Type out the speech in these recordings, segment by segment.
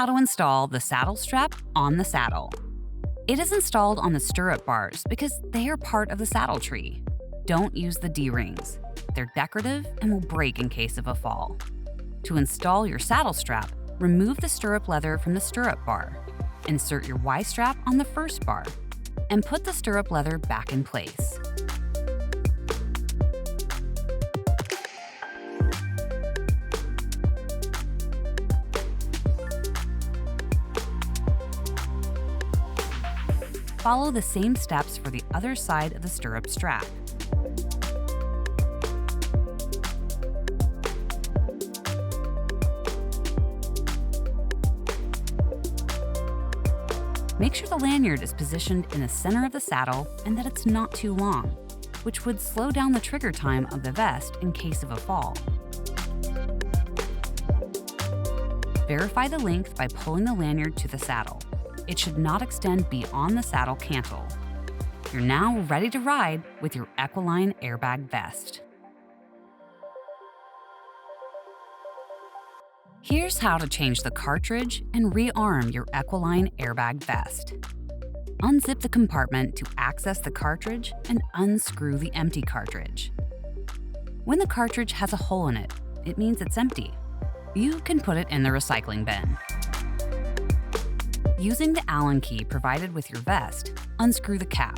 how to install the saddle strap on the saddle. It is installed on the stirrup bars because they are part of the saddle tree. Don't use the D-rings. They're decorative and will break in case of a fall. To install your saddle strap, remove the stirrup leather from the stirrup bar. Insert your Y-strap on the first bar, and put the stirrup leather back in place. Follow the same steps for the other side of the stirrup strap. Make sure the lanyard is positioned in the center of the saddle and that it's not too long, which would slow down the trigger time of the vest in case of a fall. Verify the length by pulling the lanyard to the saddle. It should not extend beyond the saddle cantle. You're now ready to ride with your Equiline Air Bag vest. Here's how to change the cartridge and rearm your Equiline Air Bag vest. Unzip the compartment to access the cartridge and unscrew the empty cartridge. When the cartridge has a hole in it, it means it's empty. You can put it in the recycling bin. Using the Allen key provided with your vest, unscrew the cap.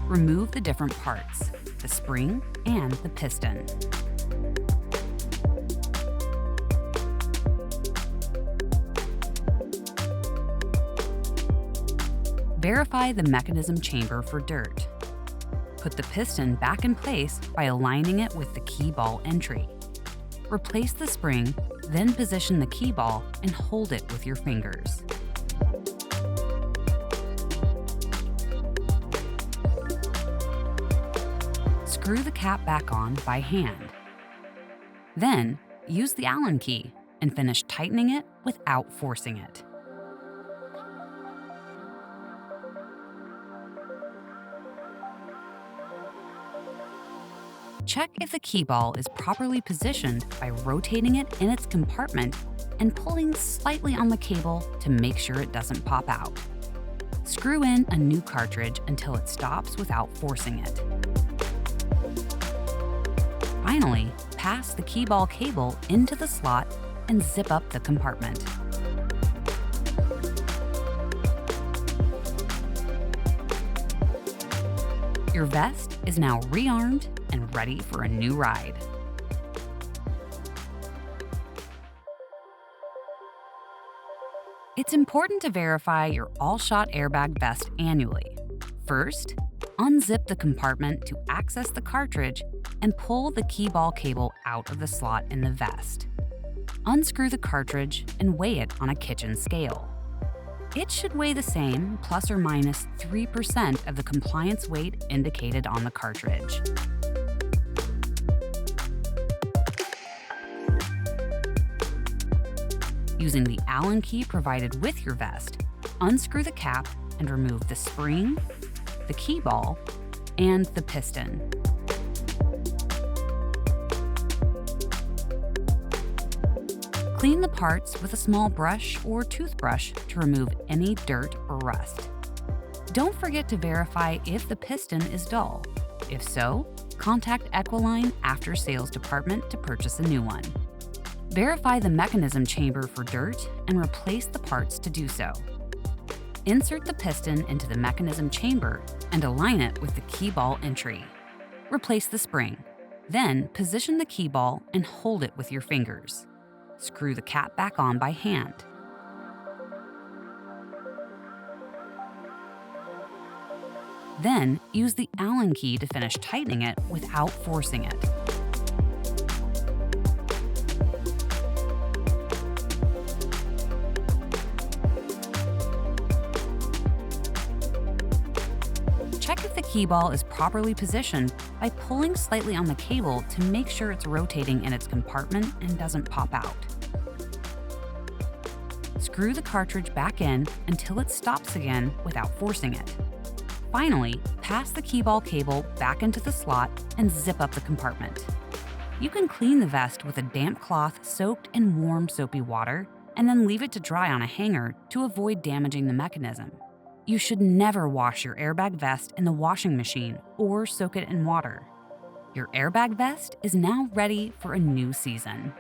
Remove the different parts, the spring and the piston. Verify the mechanism chamber for dirt. Put the piston back in place by aligning it with the key ball entry. Replace the spring, then position the key ball and hold it with your fingers. Screw the cap back on by hand. Then, use the Allen key and finish tightening it without forcing it. Check if the key ball is properly positioned by rotating it in its compartment and pulling slightly on the cable to make sure it doesn't pop out. Screw in a new cartridge until it stops without forcing it. Finally, pass the key ball cable into the slot and zip up the compartment. Your vest is now rearmed and ready for a new ride. It's important to verify your Allshot airbag vest annually. First, unzip the compartment to access the cartridge and pull the key ball cable out of the slot in the vest. Unscrew the cartridge and weigh it on a kitchen scale. It should weigh the same, plus or minus 3% of the compliance weight indicated on the cartridge. Using the Allen key provided with your vest, unscrew the cap and remove the spring, the key ball, and the piston. Clean the parts with a small brush or toothbrush to remove any dirt or rust. Don't forget to verify if the piston is dull. If so, contact Equiline after sales department to purchase a new one. Verify the mechanism chamber for dirt and replace the parts to do so. Insert the piston into the mechanism chamber and align it with the key ball entry. Replace the spring. Then position the key ball and hold it with your fingers. Screw the cap back on by hand. Then use the Allen key to finish tightening it without forcing it. Check if the key ball is properly positioned by pulling slightly on the cable to make sure it's rotating in its compartment and doesn't pop out. Screw the cartridge back in until it stops again without forcing it. Finally, pass the key ball cable back into the slot and zip up the compartment. You can clean the vest with a damp cloth soaked in warm soapy water and then leave it to dry on a hanger to avoid damaging the mechanism. You should never wash your airbag vest in the washing machine or soak it in water. Your airbag vest is now ready for a new season.